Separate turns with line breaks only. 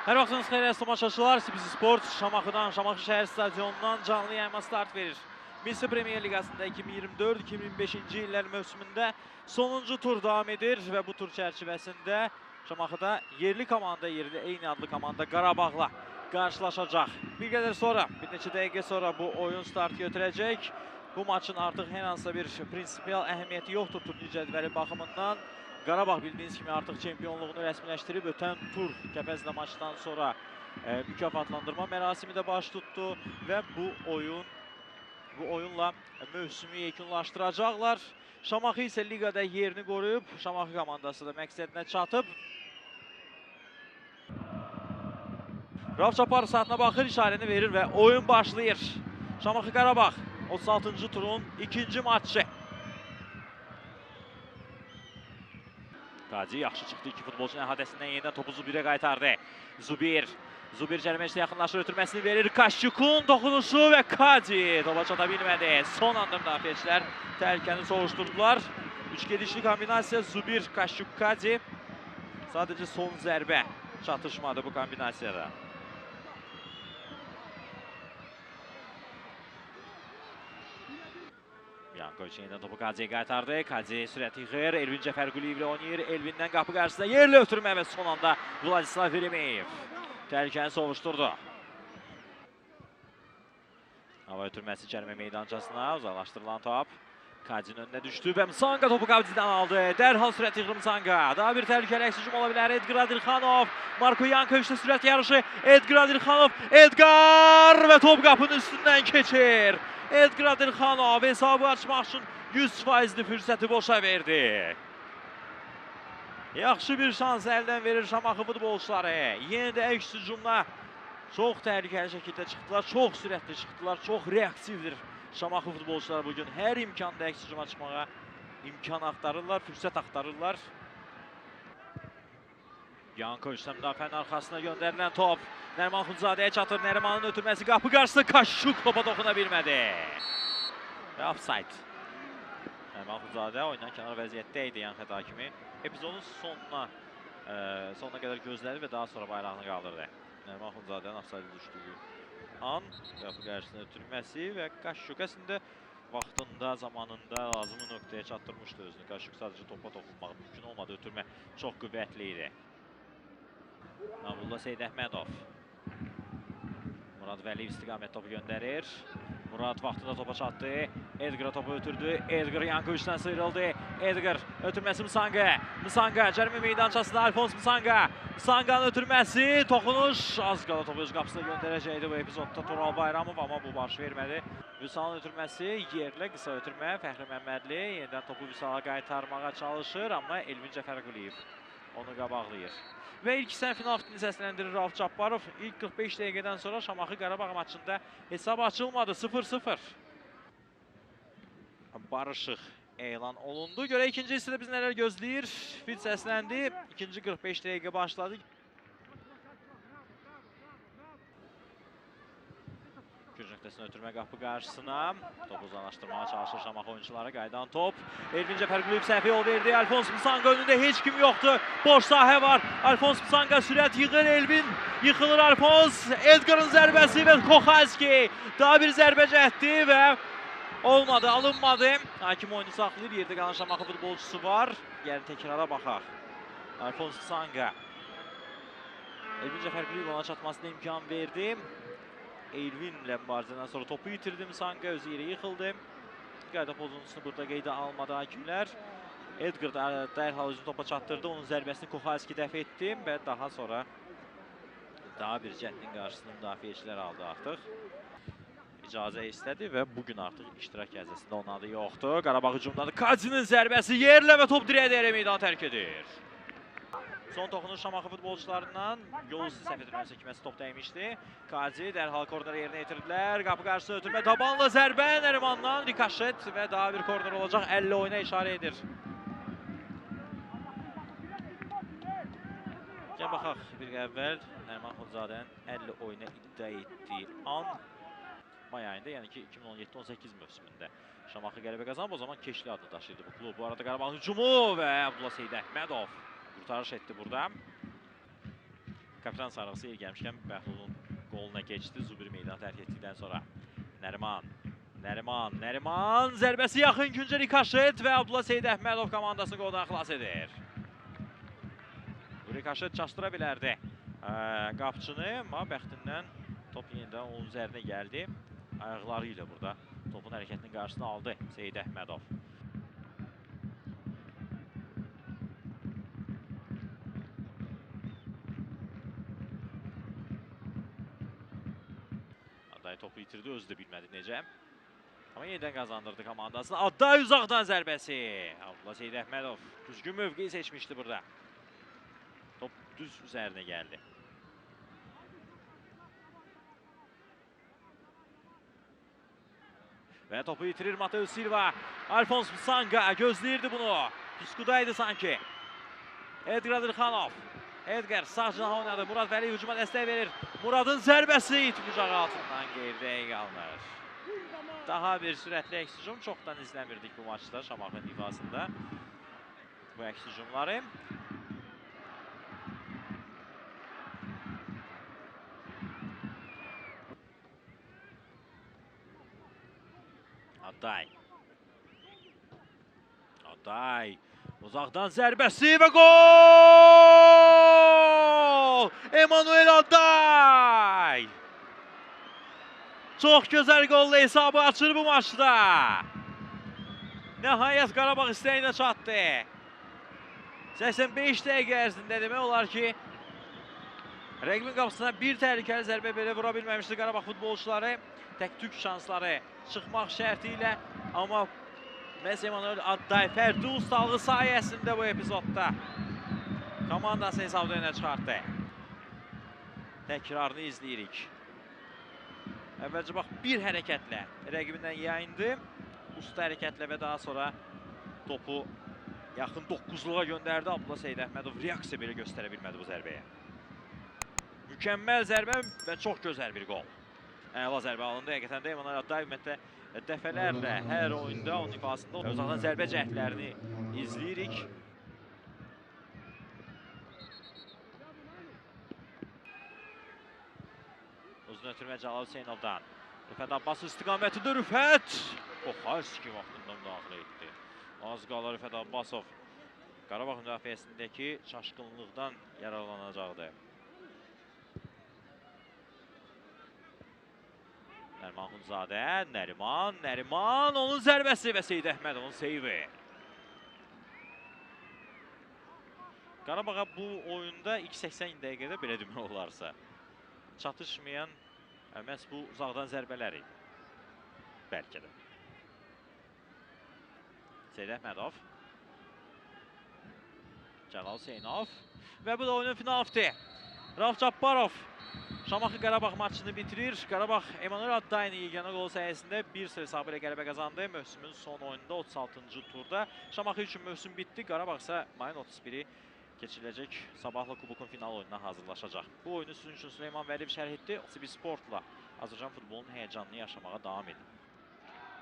Hər vaxtınız xeyir tamaşaçılar, Sibisi Sport Şamaxıdan, Şamaxı şəhər stadionundan canlı yayıma start verir. Misri Premier Liqasında 2024-2025-ci illər mövsümündə sonuncu tur davam edir və bu tur çərçivəsində Şamaxıda yerli komanda yerli eyni adlı komanda Qarabağla qarşılaşacaq. Bir qədər sonra, bir neçə dəqiqə sonra bu oyun start götürəcək. Bu maçın artıq hər hansısa bir prinsipial əhəmiyyəti yoxdur turnir cədvəli baxımından. Qarabağ bildiyiniz kimi artıq çempionluğunu rəsmiləşdirib, ötən tur Kəpəzlə maçdan sonra mükafatlandırma mərasimi də baş tutdu və bu oyunla mövsümü yekunlaşdıracaqlar. Şamaxı isə liqada yerini qoruyub, Şamaxı komandası da məqsədinə çatıb. Rauf Çaparov saatına baxır, işarəni verir və oyun başlayır. Şamaxı Qarabağ 36-cı turun ikinci matçı. Qazi yaxşı çıxdı, iki futbolçunun əhatəsindən yenidən topu Zubirə qaytardı. Zubir cəriməcdə yaxınlaşır, ötürməsini verir. Kaşçukun toxunuşu və Qazi topa çata bilmədi. Son anda müdafiəçilər təhlükəni soruşturdular. Üç gedişli kombinasiya Zubir, Kaşçuk, Qazi. Sadəcə son zərbə çatışmadı bu kombinasiyada. Yankoviç yenidən topu Qazi'yə qaytardı. Qazi sürət yığır. Elvin Cəfərquliyev ilə oynayır. Elvindən qapı qarşısında yerli ötürmə və son anda Vladislav Verimeyev təhlükəni sovuşturdu. Hava ötürməsi cərimə meydançasına uzaqlaşdırılan top. Qazi'nin önünə düşdü və Msanga topu Qazi'dən aldı. Dərhal sürət yığır Msanga. Daha bir təhlükəli əks hücum ola bilər. Edgar Adilxanov. Marko Yankoviçlə sürət yarışı. Edgar Adilxanov. Edgar və top qapının üstündən keçir. Edgar Adilxanov hesabı açmaq üçün 100%'li fürsəti boşa verdi. Yaxşı bir şans əldən verir Şamaxı futbolçuları. Yenə də əks hücumla çox təhlükəli şəkildə çıxdılar, çox sürətli çıxdılar, çox reaksivdir Şamaxı futbolçuları bugün. Hər imkanda əks hücuma çıxmağa imkan axtarırlar, fürsət axtarırlar. Yankoviçlə müdafiənin arxasına göndərilən top Nəriman Xunzadəyə çatır. Nərimanın ötürməsi qapı qarşısında Kaşçuk topa toxuna bilmədi. Və offside. Nəriman Xunzadə oyundan kənar vəziyyətdə idi yan xəta kimi. Epizodun sonuna qədər gözlədi və daha sonra bayrağını qaldırdı. Nəriman Xunzadənin offside düşdüyü an qapı qarşısına ötürməsi və Kaşçuk əslində vaxtında, zamanında lazımı nöqtəyə çatdırmışdı özünü. Kaşçuk sadəcə topa toxunmaq mümkün olmadı. Ötürmə çox qüvvətli idi. Nabulla Seydəhmədov. Murad Vəliyev istiqamət topu göndərir. Murad vaxtında topa çatdı. Edgar'a topu ötürdü. Edgar Yankoviç'dən sıyrıldı. Edgar ötürməsi Msanga. Msanga cərimə meydançasında Alfons Msanga. Msanga'nın ötürməsi. Toxunuş. Az qala topu öz qapısına göndərəcəkdi bu epizodda Tural Bayramov, amma bu baş vermədi. Vüsalın ötürməsi yerlə qısa ötürmə. Fəxri Məmmədli yenidən topu Vüsala qaytarmağa çalışır, amma Elvin Cəfərquliyev onu qabaqlayır. Və ilk semifinal finalini səsləndirir Rauf Çaparov. İlk 45 dəqiqədən sonra Şamaxı Qarabağ maçında hesab açılmadı. 0-0. Barışıq elan olundu. Görə ikinci hissədə biz nələr gözləyir? Fit səsləndi. İkinci 45 dəqiqə başladı. Gürc nöqtəsini ötürmə qapı qarşısına. Topu uzanlaşdırmağa çalışır Şamaxı oyuncuları. Qaydan top. Elvin Cəfərquliyev səhvə yol verdi. Alfons Msanga önündə heç kim yoxdur. Boş sahə var. Alfons Msanga sürət yığır. Elvin yıxılır Alfons. Edgar'ın zərbəsi və Koxalski daha bir zərbə cəhdi və olmadı, alınmadı. Hakim oyunu saxlayır. Yerdə qalan Şamaxı futbolçusu var. Gəlin təkrara baxaq. Alfons Msanga. Elvin Cəfərquliyev ona çatmasına imkan verdi. Elvinlə mübarizədən sonra topu itirdi Msanga, özü yerə yıxıldı. Qayda pozuntusunu burada qeydə almadı hakimlər. Edgar dərhal özünü topa çatdırdı, onun zərbəsini Koxalski dəf etdi və daha sonra daha bir cəhdin qarşısını müdafiəçilər aldı artıq. İcazə istədi və bugün artıq iştirak əzəsində onun adı yoxdur. Qarabağ hücumdadır. Qazi'nin zərbəsi yerlə və top dirəyə dəyərək meydanı tərk edir. Son toxunuş Şamaxı futbolçularından Yoluzlu səhv edilməsi kiməsi top dəymişdi. Qazi dərhal korneri yerinə yetirdilər. Qapı qarşısına ötürmə, tabanla zərbə Nərimandan rikaşet və daha bir korner olacaq. 50 oyuna işarə edir. Gəl baxaq bir əvvəl Nəriman Xunzadənin 50 oyuna iddia etdiyi an may ayında, yəni ki 2017-18 mövsümündə Şamaxı qələbə qazanıb, o zaman Keşli adını daşıyırdı bu klub. Bu arada Qarabağın hücumu və Abdullah Seydəhmədov qurtarış etdi burada. kapitan sarıqsı yer gəlmişkən Bəhlulun qoluna keçdi. Zubir meydanı tərk etdikdən sonra. Nəriman zərbəsi yaxın küncə rikaşet və Abdullah Seyid Əhmədov komandasını qoldan xilas edir. Bu rikaşet çaşdıra bilərdi qapçını, amma bəxtindən top yenidən onun üzərinə gəldi. Ayaqları ilə burada topun hərəkətinin qarşısını aldı Seyid Əhmədov. Adday topu itirdi, özü də bilmədi necə. Amma yenidən qazandırdı komandasını. Adday uzaqdan zərbəsi. Abdullah Seyid Əhmədov düzgün mövqeyi seçmişdi burada. Top düz üzərinə gəldi. Və topu itirir Mateus Silva. Alfons Msanga gözləyirdi bunu. Puskudaydı sanki. Edgar Adırxanov. Edgar sağ cinaha oynadı. Murad Vəliyev hücuma dəstək verir. Muradın zərbəsi it bucağı altından geridə qalır. Daha bir sürətli əks hücum. Çoxdan izləmirdik bu maçda Şamaxının ifasında. Bu əks hücumları. Adday. Uzaqdan zərbəsi və gol! Emanuel Adday! Çox gözəl golla hesabı açır bu maçda. Nəhayət Qarabağ istəyinə çatdı. 85 dəqiqə ərzində demək olar ki, rəqibin qapısına bir təhlükəli zərbə belə vura bilməmişdi Qarabağ futbolçuları. Tək-tük şansları çıxmaq şərti ilə, amma məhz Emanuel Adday fərdi ustalığı sayəsində bu epizodda komandasını hesabda önə çıxartdı. Təkrarını izləyirik. Əvvəlcə bax bir hərəkətlə rəqibindən yayındı. Usta hərəkətlə və daha sonra topu yaxın 9-luğa göndərdi. Abdullah Seyid Əhmədov reaksiya belə göstərə bilmədi bu zərbəyə. Mükəmməl zərbə və çox gözəl bir qol. Əla zərbə alındı. Həqiqətən də Emanuel Adday ümumiyyətlə dəfələrlə hər oyunda onun ifasında uzaqdan zərbə cəhdlərini izləyirik. Uzun ötürmə Cəlal Hüseynovdan. Rüfət Abbasov istiqamətində Rüfət. Koxalski vaxtından daxil etdi. Az qala Rüfət Abbasov Qarabağ müdafiəsindəki çaşqınlıqdan yararlanacaqdı. Nəriman Xunzadə, Nəriman, onun zərbəsi və Seyid Əhmədovun seyvi. Qarabağa bu oyunda ilk 80 dəqiqədə belə demək olarsa çatışmayan məhz bu uzaqdan zərbələri bəlkə də. Seyid Əhmədov, Cəlal Hüseynov və bu da oyunun finalisti. Rauf Cabbarov Şamaxı Qarabağ maçını bitirir. Qarabağ Emanuel Adday'ın yeganə qolu sayəsində 1-0 hesabı ilə qələbə qazandı. Mövsümün son oyununda 36-cı turda. Şamaxı üçün mövsüm bitdi. Qarabağ isə mayın 31-i keçiriləcək sabahlı kubokun final oyununa hazırlaşacaq. Bu oyunu sizin üçün Süleyman Vəliyev şərh etdi. Sibi Sportla Azərbaycan futbolunun həyəcanını yaşamağa davam edin.